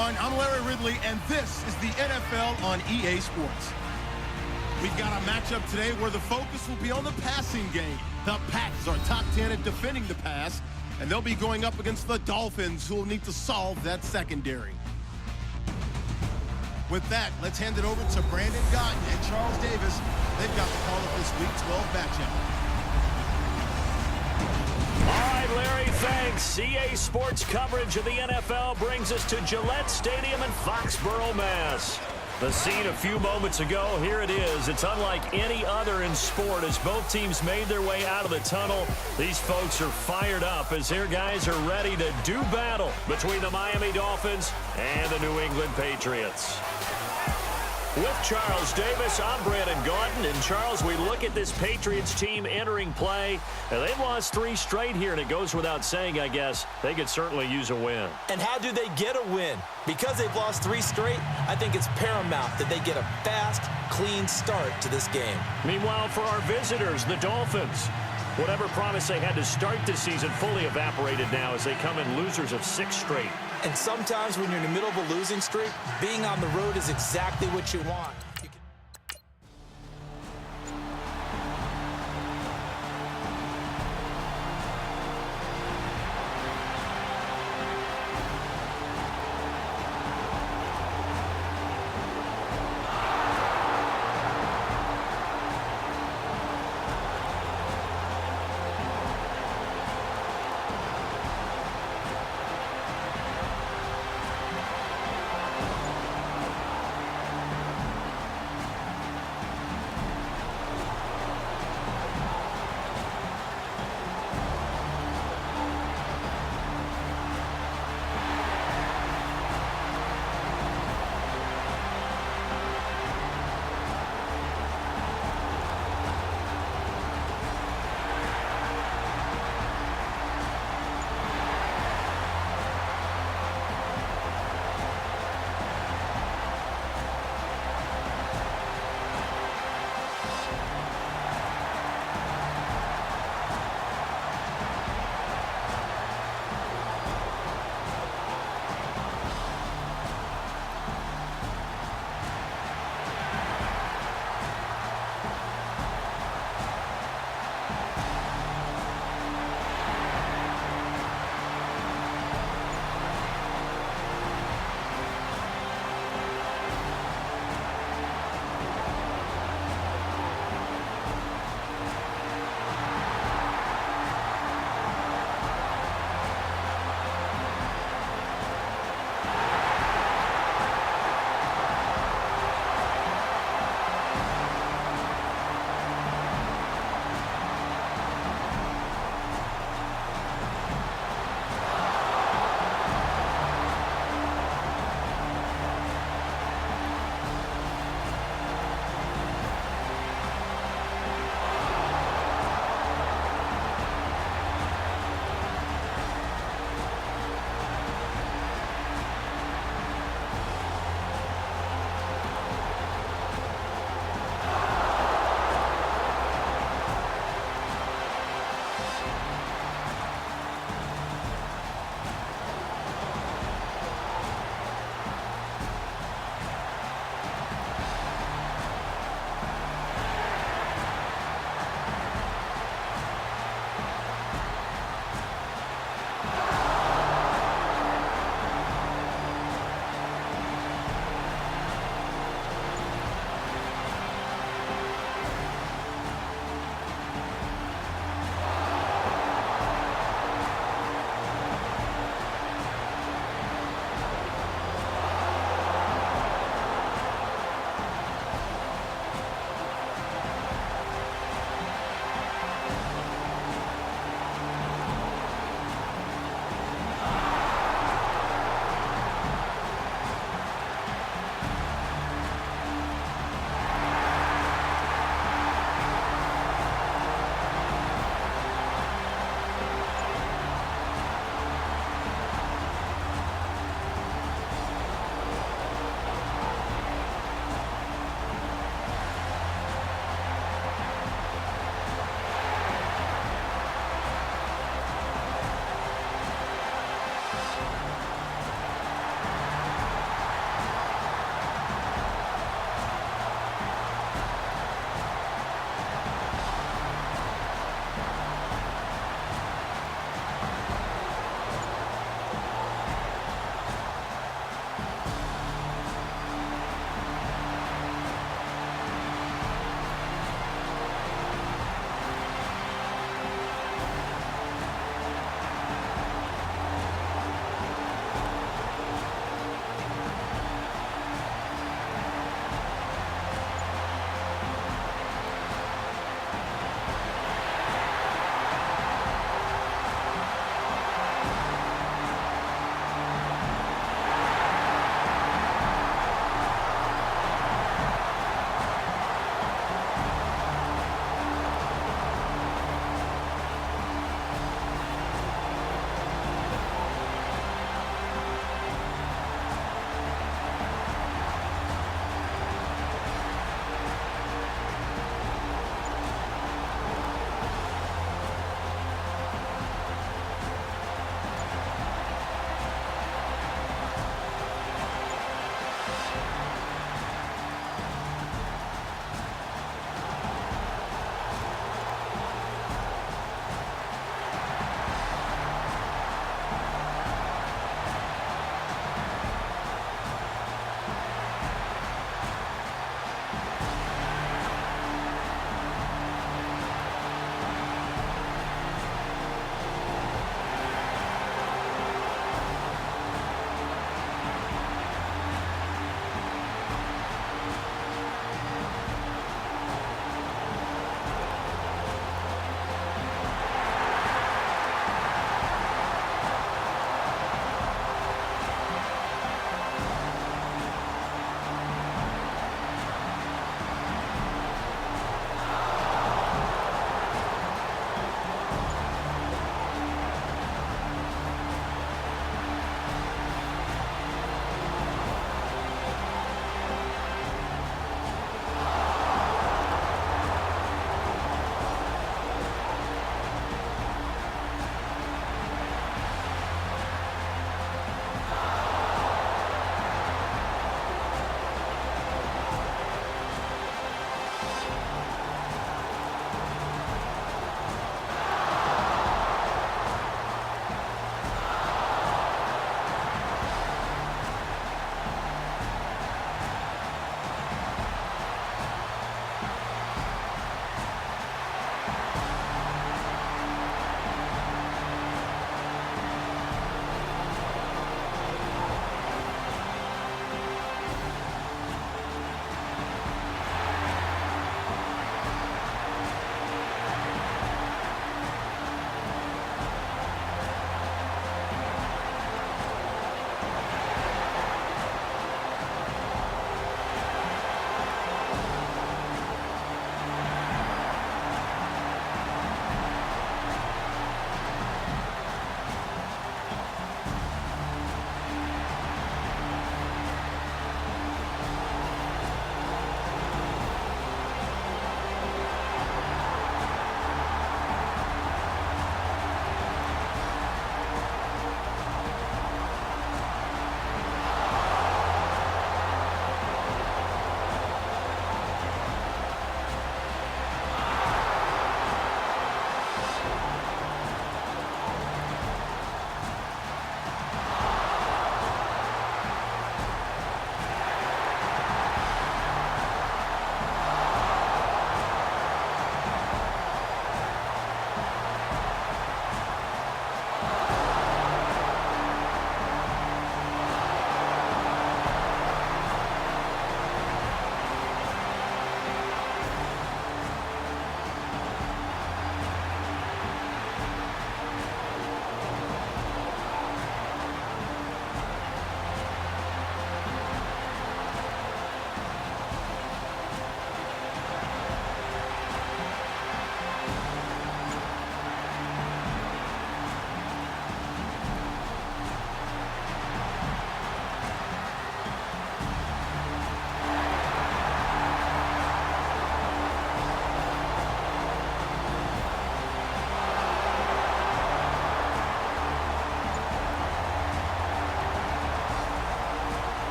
everyone. I'm Larry Ridley, and this is the NFL on EA Sports. We've got a matchup today where the focus will be on the passing game. The Pats are top 10 at defending the pass, and they'll be going up against the Dolphins, who will need to solve that secondary. With that, let's hand it over to Brandon Gotton and Charles Davis. They've got the call of this Week 12 matchup. All right, Larry, thanks. EA Sports coverage of the NFL brings us to Gillette Stadium in Foxborough, Mass. The scene a few moments ago, here it is. It's unlike any other in sport as both teams made their way out of the tunnel. These folks are fired up as their guys are ready to do battle between the Miami Dolphins and the New England Patriots. With Charles Davis, I'm Brandon Gordon. And Charles, we look at this Patriots team entering play, and they've lost 3 straight here, and it goes without saying, I guess, they could certainly use a win. And how do they get a win? Because they've lost 3 straight, I think it's paramount that they get a fast, clean start to this game. Meanwhile, for our visitors, the Dolphins, whatever promise they had to start this season fully evaporated now as they come in losers of 6 straight. And sometimes when you're in the middle of a losing streak, being on the road is exactly what you want.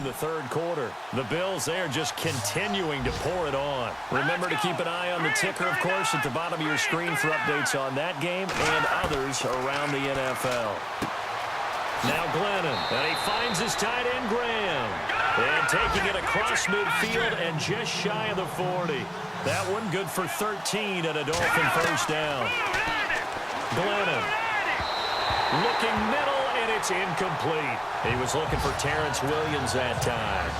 the third quarter. The Bills there just continuing to pour it on. Remember to keep an eye on the ticker, of course, at the bottom of your screen for updates on that game and others around the NFL. Now Glennon, and he finds his tight end Graham. And taking it across midfield and just shy of the 40. That one good for 13 and a Dolphin first down. Glennon looking middle, and it's incomplete. He was looking for Terrence Williams that time.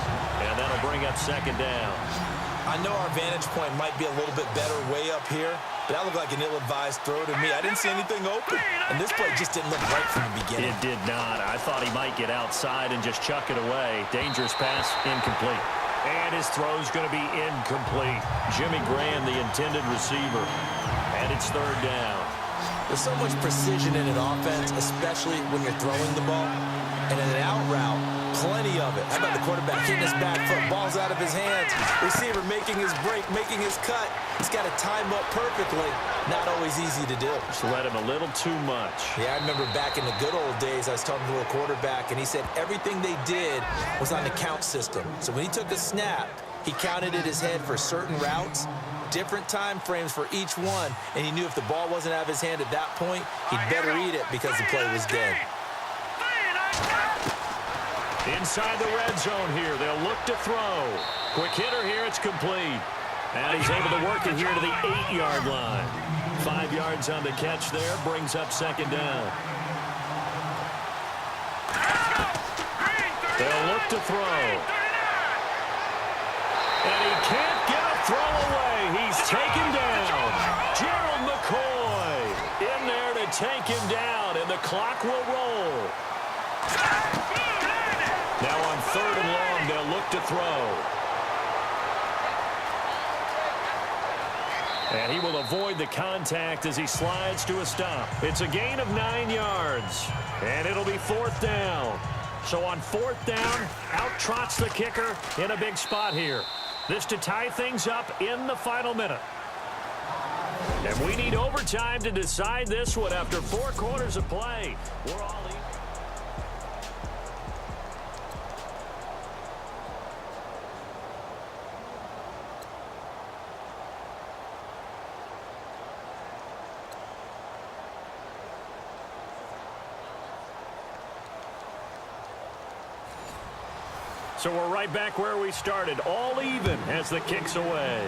And that'll bring up second down. I know our vantage point might be a little bit better way up here, but that looked like an ill-advised throw to me. I didn't see anything open, and this play just didn't look right from the beginning. It did not. I thought he might get outside and just chuck it away. Dangerous pass, incomplete. And his throw's going to be incomplete. Jimmy Graham, the intended receiver. And it's third down. There's so much precision in an offense, especially when you're throwing the ball. And in an out route, plenty of it. How about the quarterback hitting his back foot, ball's out of his hands. Receiver making his break, making his cut. He's got to time up perfectly. Not always easy to do. Just let him a little too much. Yeah, I remember back in the good old days, I was talking to a quarterback, and he said everything they did was on the count system. So when he took a snap, he counted in his head for certain routes, different time frames for each one, and he knew if the ball wasn't out of his hand at that point, he'd better eat it because the play was dead. Inside the red zone here, they'll look to throw. Quick hitter here, it's complete. And he's able to work it here to the 8-yard line. 5 yards on the catch there, brings up second down. They'll look to throw. And he can't get a throw away. He's taken down. Gerald McCoy in there to take him down, and the clock will roll. Now on third and long, they'll look to throw. And he will avoid the contact as he slides to a stop. It's a gain of 9 yards. And it'll be fourth down. So on fourth down, out trots the kicker in a big spot here. This to tie things up in the final minute. And we need overtime to decide this one after 4 quarters of play. We're all in. So we're right back where we started, all even as the kick's away.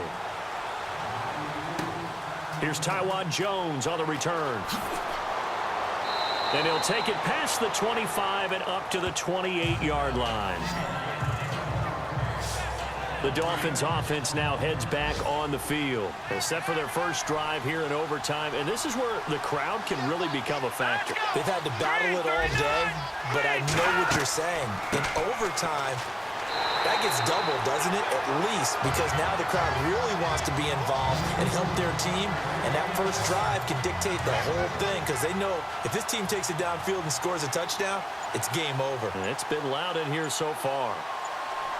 Here's Tywan Jones on the return. And he'll take it past the 25 and up to the 28-yard line. The Dolphins offense now heads back on the field. They're set for their first drive here in overtime, and this is where the crowd can really become a factor. They've had to battle it all day, but I know what you're saying. In overtime, that gets doubled, doesn't it? At least, because now the crowd really wants to be involved and help their team, and that first drive can dictate the whole thing because they know if this team takes it downfield and scores a touchdown, it's game over. And it's been loud in here so far.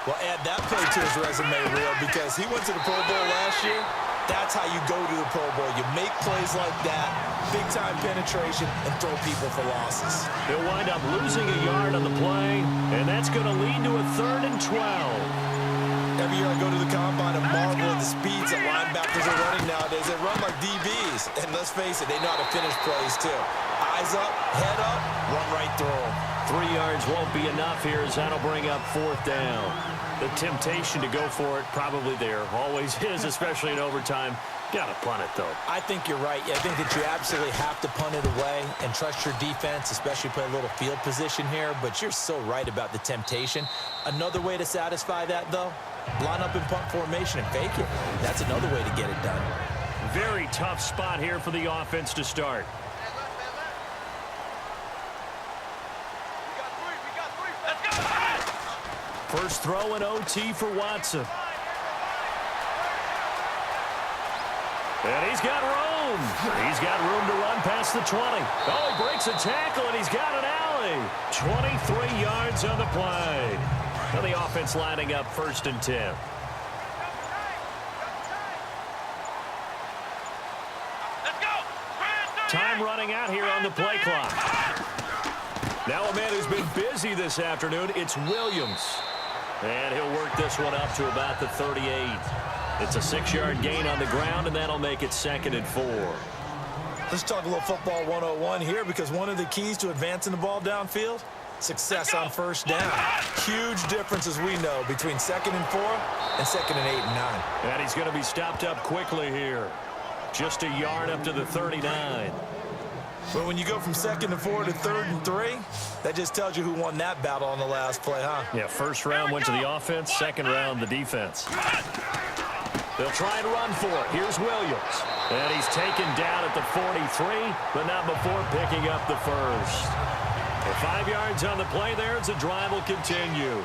Well, add that play to his resume, Real, because he went to the Pro Bowl last year. That's how you go to the Pro Bowl. You make plays like that, big-time penetration, and throw people for losses. They'll wind up losing a yard on the play, and that's going to lead to a 3rd and 12. Every year I go to the combine and marvel at the speeds that linebackers are running nowadays. They run like DBs, and let's face it, they know how to finish plays too. Eyes up, head up, run right through them. 3 yards won't be enough here as that'll bring up fourth down. The temptation to go for it probably there. Always is, especially in overtime. Got to punt it, though. I think you're right. I think that you absolutely have to punt it away and trust your defense, especially play a little field position here. But you're so right about the temptation. Another way to satisfy that, though, line up in punt formation and fake it. That's another way to get it done. Very tough spot here for the offense to start. First throw in OT for Watson. And he's got room. He's got room to run past the 20. Oh, he breaks a tackle, and he's got an alley. 23 yards on the play. Now the offense lining up 1st and 10. Time running out here on the play clock. Now a man who's been busy this afternoon, it's Williams. And he'll work this one up to about the 38. It's a 6-yard gain on the ground, and that'll make it 2nd and 4. Let's talk a little football 101 here, because one of the keys to advancing the ball downfield, success on first down. Huge difference, as we know, between 2nd and 4 and 2nd and 8 and 9. And he's going to be stopped up quickly here. Just a yard up to the 39. But when you go from 2nd and 4 to 3rd and 3, that just tells you who won that battle on the last play, huh? Yeah, first round went to the offense, second round the defense. They'll try and run for it. Here's Williams. And he's taken down at the 43, but not before picking up the first. And 5 yards on the play there as the drive will continue.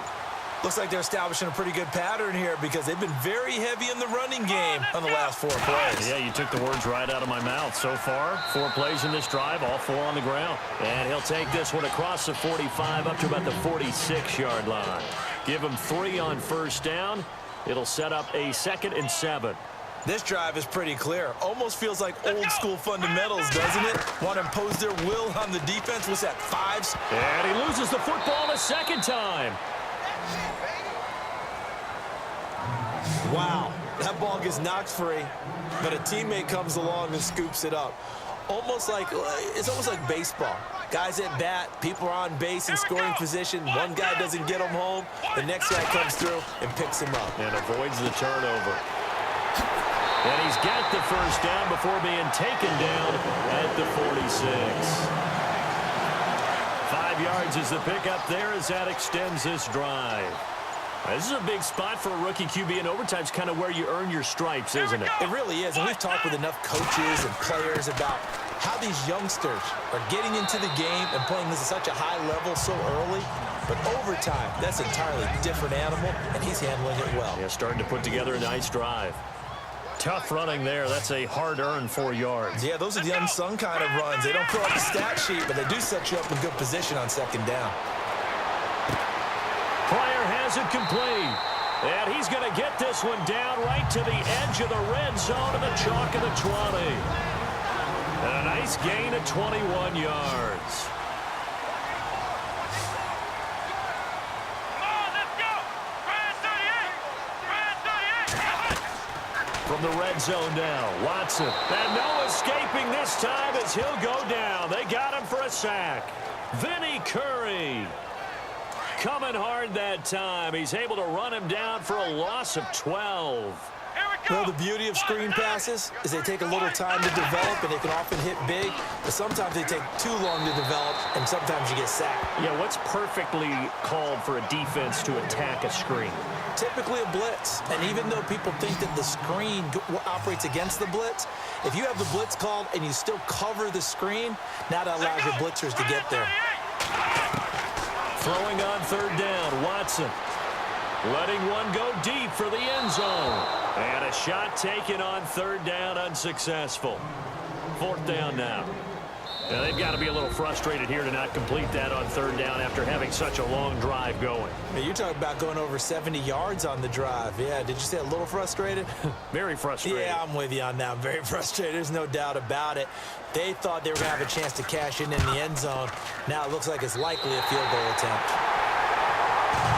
Looks like they're establishing a pretty good pattern here, because they've been very heavy in the running game on the last 4 plays. Yeah, you took the words right out of my mouth. So far, 4 plays in this drive, all 4 on the ground. And he'll take this one across the 45 up to about the 46-yard line. Give him 3 on first down. It'll set up a 2nd and 7. This drive is pretty clear. Almost feels like old-school fundamentals, doesn't it? Want to impose their will on the defense. What's that, 5s? And he loses the football a second time. Wow, that ball gets knocked free, but a teammate comes along and scoops it up. It's almost like baseball. Guys at bat, people are on base in scoring position. One guy doesn't get him home. The next guy comes through and picks him up. And avoids the turnover. And he's got the first down before being taken down at the 46. 5 yards is the pickup there as that extends this drive. This is a big spot for a rookie QB, and overtime's kind of where you earn your stripes, isn't it? It really is, and we've talked with enough coaches and players about how these youngsters are getting into the game and playing this at such a high level so early. But overtime, that's an entirely different animal, and he's handling it well. Yeah, starting to put together a nice drive. Tough running there. That's a hard-earned 4 yards. Yeah, those are the unsung kind of runs. They don't fill up the stat sheet, but they do set you up in good position on second down. Player has it complete. And he's going to get this one down right to the edge of the red zone to the chalk of the 20. And a nice gain of 21 yards. From the red zone now, Watson. And no escaping this time as he'll go down. They got him for a sack. Vinny Curry. Coming hard that time. He's able to run him down for a loss of 12. Well, the beauty of screen passes is they take a little time to develop, and they can often hit big, but sometimes they take too long to develop, and sometimes you get sacked. Yeah, what's perfectly called for a defense to attack a screen? Typically a blitz, and even though people think that the screen operates against the blitz, if you have the blitz called and you still cover the screen, now that allows your blitzers to get there. Throwing on third down, Watson. Letting one go deep for the end zone. And a shot taken on third down, unsuccessful. 4th down now. Now, they've got to be a little frustrated here to not complete that on third down after having such a long drive going. Hey, you're talking about going over 70 yards on the drive. Yeah, did you say a little frustrated? Very frustrated. Yeah, I'm with you on that. I'm very frustrated. There's no doubt about it. They thought they were going to have a chance to cash in the end zone. Now it looks like it's likely a field goal attempt.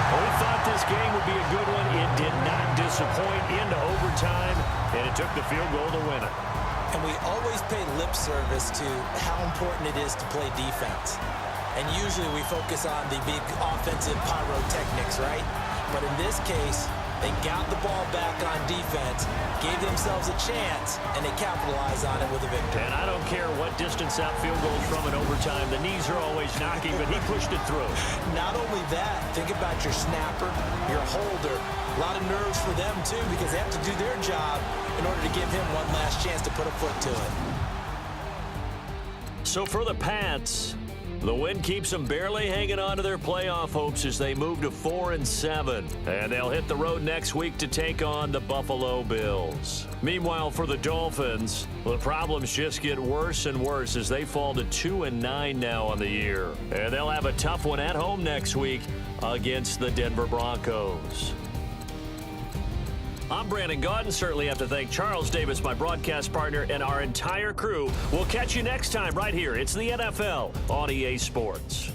Well, we thought this game would be a good one. It did not disappoint into overtime, and it took the field goal to win it. And we always pay lip service to how important it is to play defense. And usually we focus on the big offensive pyrotechnics, right? But in this case, they got the ball back on defense, gave themselves a chance, and they capitalized on it with a victory. And I don't care what distance that field goes from in overtime. The knees are always knocking, but he pushed it through. Not only that, think about your snapper, your holder. A lot of nerves for them, too, because they have to do their job in order to give him one last chance to put a foot to it. So for the Pats, the win keeps them barely hanging on to their playoff hopes as they move to 4-7. And they'll hit the road next week to take on the Buffalo Bills. Meanwhile, for the Dolphins, the problems just get worse and worse as they fall to 2-9 now on the year. And they'll have a tough one at home next week against the Denver Broncos. I'm Brandon Gaudin. Certainly have to thank Charles Davis, my broadcast partner, and our entire crew. We'll catch you next time right here. It's the NFL on EA Sports.